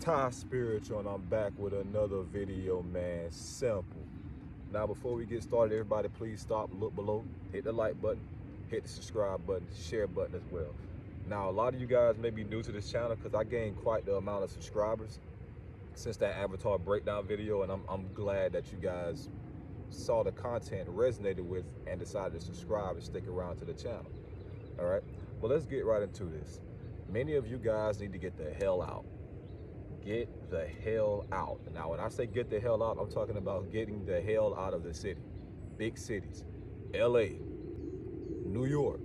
TySpiritual, and I'm back with another video, man. Simple. Now, before we get started, everybody, please stop, look below, hit the like button, hit the subscribe button, share button as well. Now, a lot of you guys may be new to this channel because I gained quite the amount of subscribers since that avatar breakdown video, and I'm glad that you guys saw the content, resonated with, and decided to subscribe and stick around to the channel. All right, well, let's get right into this. Many of you guys need to get the hell out. Get the hell out. Now, when I say get the hell out, I'm talking about getting the hell out of the city. Big cities, LA, New York,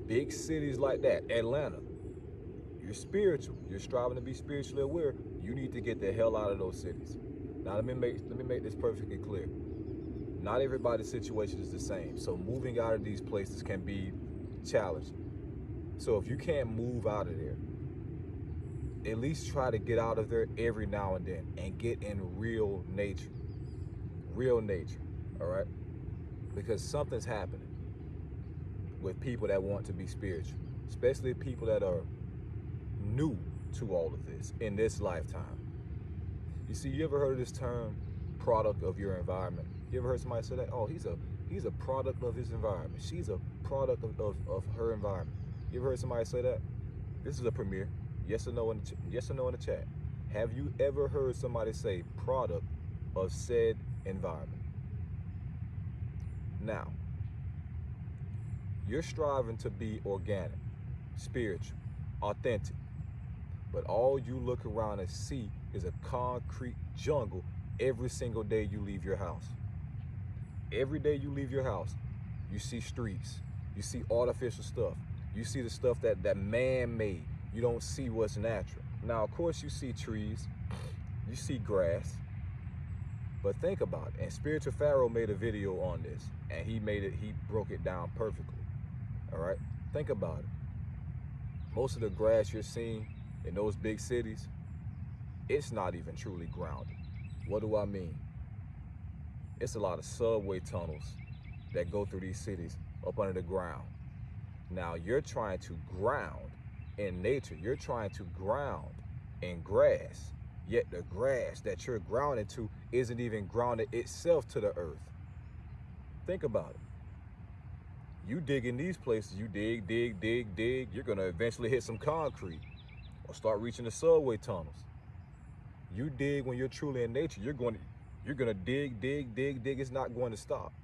big cities like that, Atlanta. You're spiritual. You're striving to be spiritually aware. You need to get the hell out of those cities. Now, let me make this perfectly clear. Not everybody's situation is the same. So moving out of these places can be challenging. So if you can't move out of there, at least try to get out of there every now and then and get in real nature, all right? Because something's happening with people that want to be spiritual, especially people that are new to all of this in this lifetime. You see, you ever heard of this term, product of your environment? You ever heard somebody say that? Oh, he's a product of his environment. She's a product of her environment. You ever heard somebody say that? This is a premiere. Yes or no in the chat. Have you ever heard somebody say product of said environment? Now, you're striving to be organic, spiritual, authentic, but all you look around and see is a concrete jungle every single day you leave your house. Every day you leave your house, you see streets, you see artificial stuff, you see the stuff that man-made. You don't see what's natural. Now, of course, you see trees, you see grass, but think about it. And Spiritual Pharaoh made a video on this, and he broke it down perfectly. All right, think about it. Most of the grass you're seeing in those big cities, it's not even truly grounded. What do I mean? It's a lot of subway tunnels that go through these cities up under the ground. Now, you're trying to ground in nature. You're trying to ground in grass, yet the grass that you're grounded to isn't even grounded itself to the earth. Think about it. You dig in these places, you dig, you're gonna eventually hit some concrete or start reaching the subway tunnels. You dig when you're truly in nature, you're gonna dig, it's not going to stop.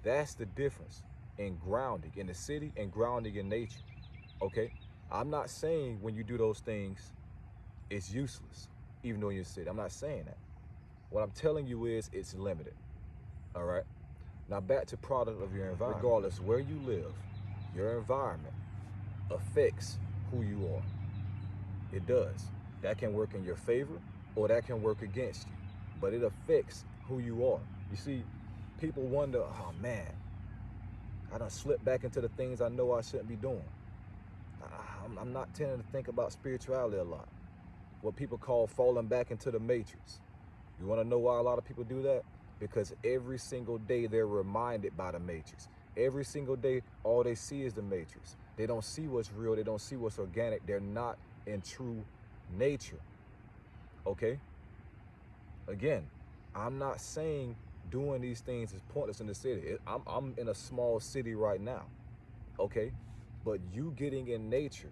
That's the difference in grounding in the city and grounding in nature. Okay, I'm not saying when you do those things, it's useless, even though you're sick. I'm not saying that. What I'm telling you is it's limited, all right? Now back to product of your environment. Regardless where you live, your environment affects who you are. It does. That can work in your favor or that can work against you, but it affects who you are. You see, people wonder, oh man, I done slipped back into the things I know I shouldn't be doing. I'm not tending to think about spirituality a lot. What people call falling back into the matrix. You want to know why a lot of people do that? Because every single day they're reminded by the matrix. Every single day, all they see is the matrix. They don't see what's real. They don't see what's organic. They're not in true nature. Okay? Again, I'm not saying doing these things is pointless in the city. I'm in a small city right now. Okay? But you getting in nature,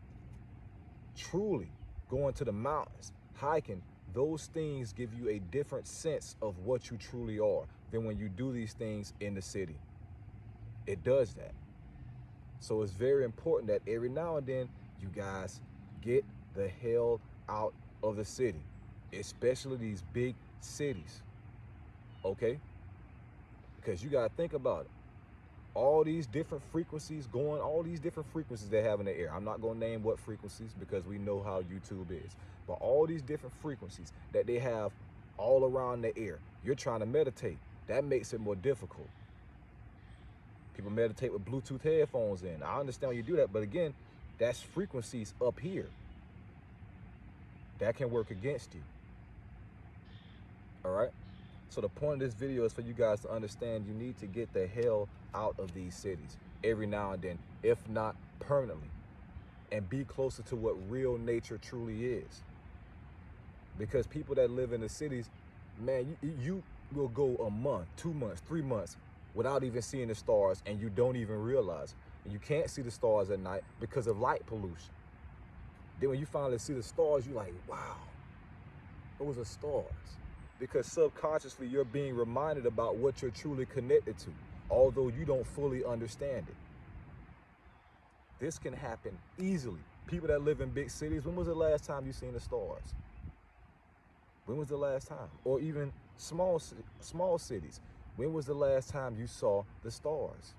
truly going to the mountains, hiking, those things give you a different sense of what you truly are than when you do these things in the city. It does that. So it's very important that every now and then you guys get the hell out of the city, especially these big cities, okay? Because you gotta think about it. All these different frequencies all these different frequencies they have in the air. I'm not gonna name what frequencies because we know how YouTube is, but all these different frequencies that they have all around the air, you're trying to meditate. That makes it more difficult. People meditate with Bluetooth headphones in. I understand when you do that, but again, that's frequencies up here. That can work against you. All right? So the point of this video is for you guys to understand you need to get the hell out of these cities every now and then, if not permanently, and be closer to what real nature truly is. Because people that live in the cities, man, you will go a month, 2 months, 3 months without even seeing the stars, and you don't even realize it. You can't see the stars at night because of light pollution. Then when you finally see the stars, you're like, wow, those are stars. Because subconsciously you're being reminded about what you're truly connected to, although you don't fully understand it. This can happen easily. People that live in big cities, when was the last time you seen the stars? When was the last time? Or even small cities, when was the last time you saw the stars?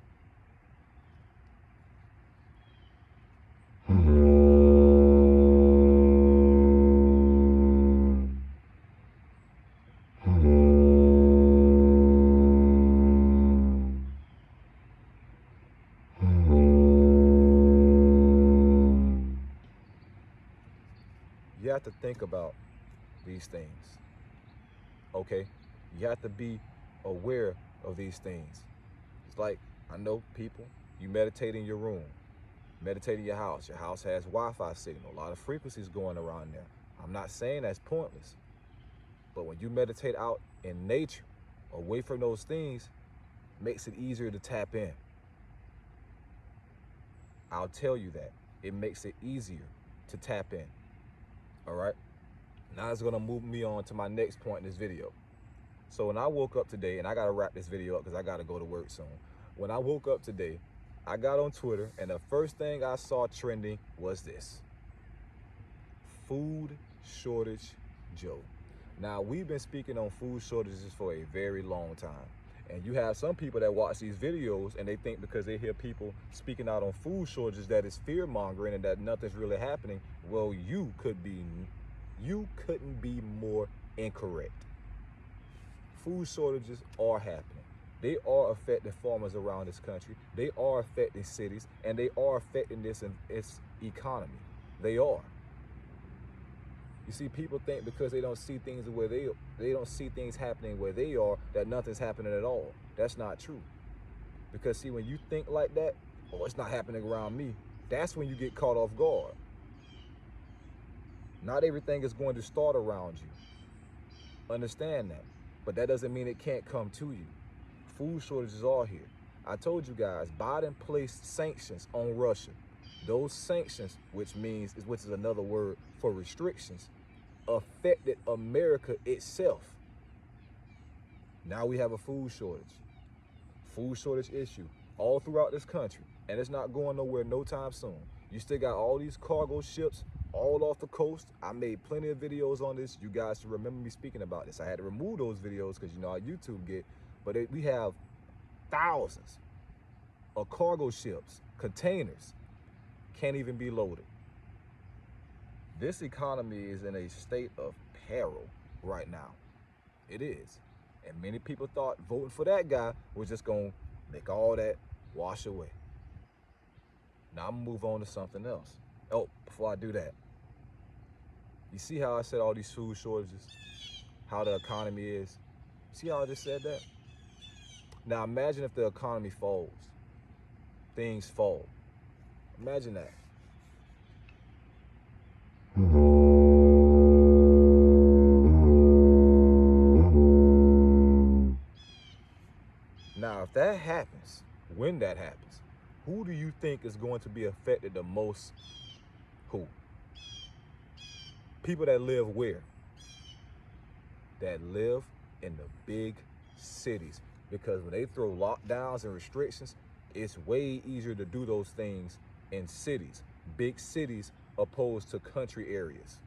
You have to think about these things, okay? You have to be aware of these things. It's like, I know people, you meditate in your room, meditate in your house has Wi-Fi signal, a lot of frequencies going around there. I'm not saying that's pointless, but when you meditate out in nature, away from those things, makes it easier to tap in. I'll tell you that. It makes it easier to tap in. All right, now it's gonna move me on to my next point in this video. So when I woke up today, and I gotta wrap this video up because I gotta go to work soon. When I woke up today, I got on Twitter, and the first thing I saw trending was this: food shortage Joe. Now, we've been speaking on food shortages for a very long time. And you have some people that watch these videos and they think because they hear people speaking out on food shortages that it's fear mongering and that nothing's really happening. Well, you couldn't be more incorrect. Food shortages are happening. They are affecting farmers around this country. They are affecting cities, and they are affecting its economy. They are. You see, people think because they don't see things where they don't see things happening where they are, that nothing's happening at all. That's not true. Because see, when you think like that, oh, it's not happening around me, that's when you get caught off guard. Not everything is going to start around you. Understand that. But that doesn't mean it can't come to you. Food shortages are here. I told you guys, Biden placed sanctions on Russia. Those sanctions, which is another word for restrictions, affected America itself. Now we have a food shortage issue all throughout this country, and it's not going nowhere no time soon. You still got all these cargo ships all off the coast. I made plenty of videos on this. You guys should remember me speaking about this. I had to remove those videos because you know how YouTube get, but we have thousands of cargo ships, containers, can't even be loaded. This economy is in a state of peril right now. It is. And many people thought voting for that guy was just going to make all that wash away. Now I'm going to move on to something else. Oh, before I do that, you see how I said all these food shortages, how the economy is? See how I just said that? Now imagine if the economy falls, things fall. Imagine that. Now, if that happens, when that happens, who do you think is going to be affected the most? Who? People that live where? that live in the big cities. Because when they throw lockdowns and restrictions, it's way easier to do those things in cities, big cities, opposed to country areas.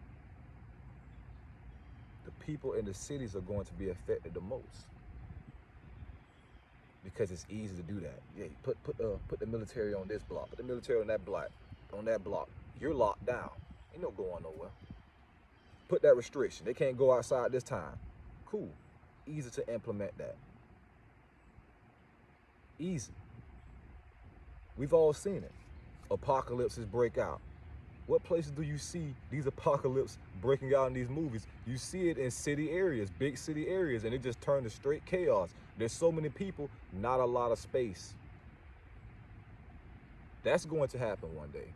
The people in the cities are going to be affected the most because it's easy to do that. Yeah, put the military on this block, put the military on that block. You're locked down. Ain't no going nowhere. Put that restriction. They can't go outside this time. Cool. Easy to implement that. Easy. We've all seen it. Apocalypses break out. What places do you see these apocalypses breaking out in these movies? You see it in city areas, big city areas, and it just turned to straight chaos. There's so many people, not a lot of space. That's going to happen one day.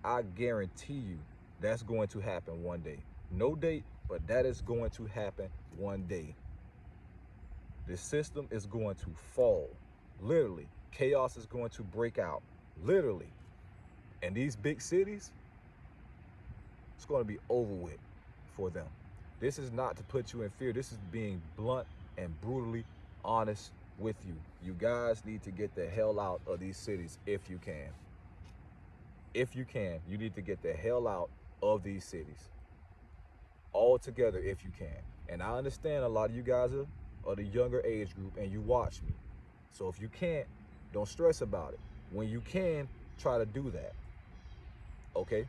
I guarantee you that's going to happen one day. No date, but that is going to happen one day. The system is going to fall, literally. Chaos is going to break out, literally. And these big cities, it's going to be over with for them. This is not to put you in fear. This is being blunt and brutally honest with you. You guys need to get the hell out of these cities if you can. If you can, you need to get the hell out of these cities. All together if you can. And I understand a lot of you guys are the younger age group and you watch me. So if you can't, don't stress about it. When you can, try to do that. Okay?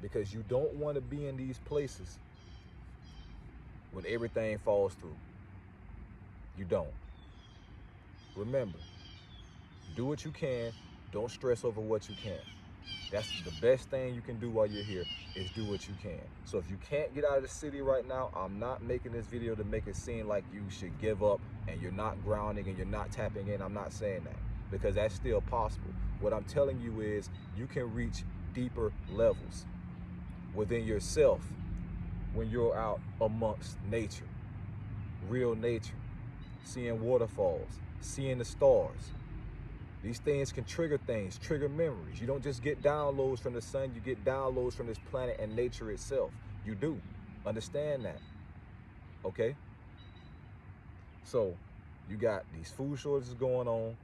Because you don't want to be in these places when everything falls through. You don't. Remember, do what you can. Don't stress over what you can't. That's the best thing you can do while you're here, is do what you can. So if you can't get out of the city right now, I'm not making this video to make it seem like you should give up and you're not grounding and you're not tapping in. I'm not saying that, because that's still possible. What I'm telling you is you can reach deeper levels within yourself when you're out amongst nature, real nature, seeing waterfalls, seeing the stars. These things can trigger things, trigger memories. You don't just get downloads from the sun, you get downloads from this planet and nature itself. You do. Understand that. Okay? So, you got these food shortages going on.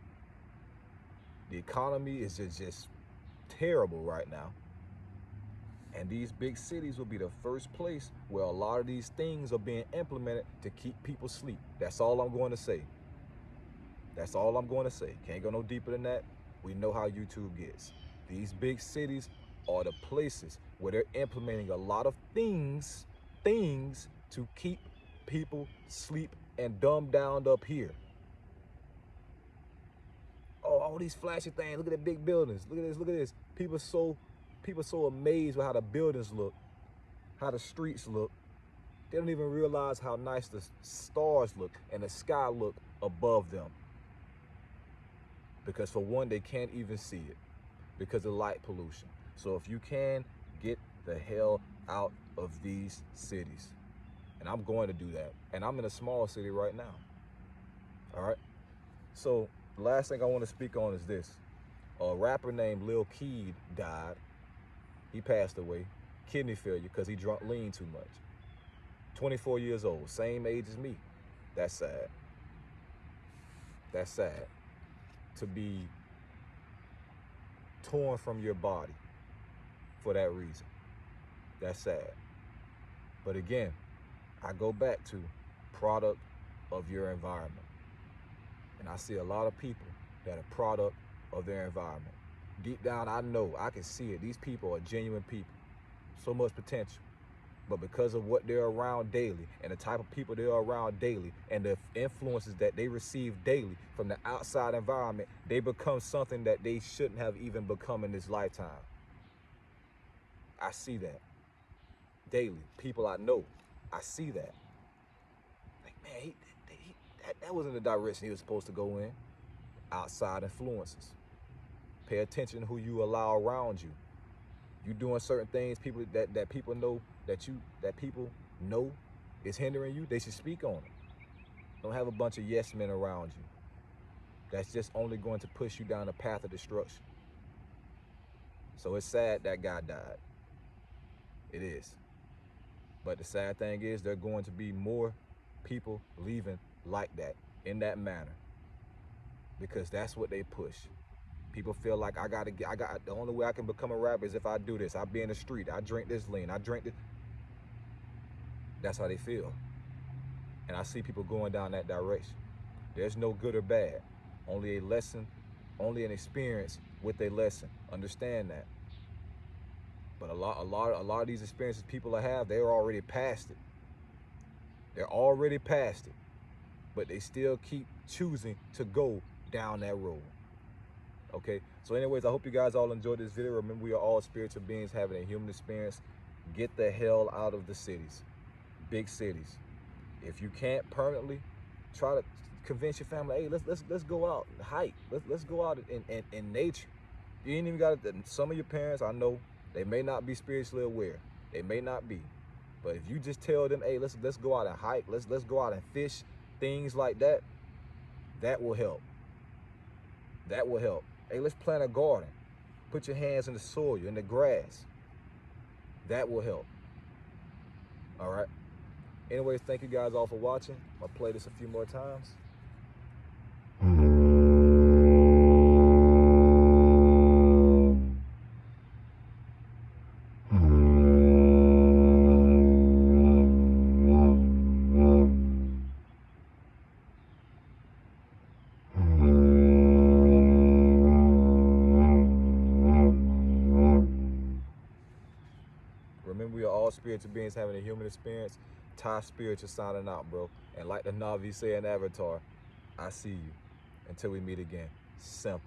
The economy is just terrible right now. And these big cities will be the first place where a lot of these things are being implemented to keep people asleep. That's all I'm going to say. That's all I'm going to say. Can't go no deeper than that. We know how YouTube gets. These big cities are the places where they're implementing a lot of things to keep people asleep and dumbed down up here. Oh, all these flashy things. Look at the big buildings. Look at this. Look at this. People so amazed with how the buildings look, how the streets look. They don't even realize how nice the stars look and the sky look above them. Because for one, they can't even see it because of light pollution. So if you can, get the hell out of these cities. And I'm going to do that. And I'm in a small city right now. All right. So the last thing I want to speak on is this. A rapper named Keed died. He passed away. Kidney failure because he drank lean too much. 24 years old, same age as me. That's sad. That's sad. To be torn from your body for that reason. That's sad. But again, I go back to product of your environment. And I see a lot of people that are product of their environment. Deep down, I know, I can see it. These people are genuine people. So much potential. But because of what they're around daily and the type of people they're around daily and the influences that they receive daily from the outside environment, they become something that they shouldn't have even become in this lifetime. I see that daily. People I know, I see that. Like, man, that wasn't the direction he was supposed to go in. Outside influences. Pay attention to who you allow around you. You doing certain things, people that people know that people know is hindering you, they should speak on it. Don't have a bunch of yes men around you. That's just only going to push you down a path of destruction. So it's sad that guy died. It is. But the sad thing is, there are going to be more people leaving like that, in that manner, because that's what they push. People feel like the only way I can become a rapper is if I do this. I be in the street. I drink this lean. I drink this. That's how they feel. And I see people going down that direction. There's no good or bad. Only a lesson, only an experience with a lesson. Understand that. But a lot of these experiences people have, they're already past it. They're already past it. But they still keep choosing to go down that road. Okay, so anyways, I hope you guys all enjoyed this video. Remember, we are all spiritual beings having a human experience. Get the hell out of the cities, big cities. If you can't permanently, try to convince your family, hey, let's go out and hike. Let's go out in nature. You ain't even got to. Some of your parents, I know, they may not be spiritually aware. They may not be. But if you just tell them, hey, let's go out and hike, let's go out and fish, things like that, that will help. That will help. Hey, let's plant a garden. Put your hands in the soil, in the grass. That will help. All right. Anyways, thank you guys all for watching. I'll play this a few more times. Remember, we are all spiritual beings having a human experience. TySpiritual signing out, bro. And like the Navi say in Avatar, I see you. Until we meet again. Simple.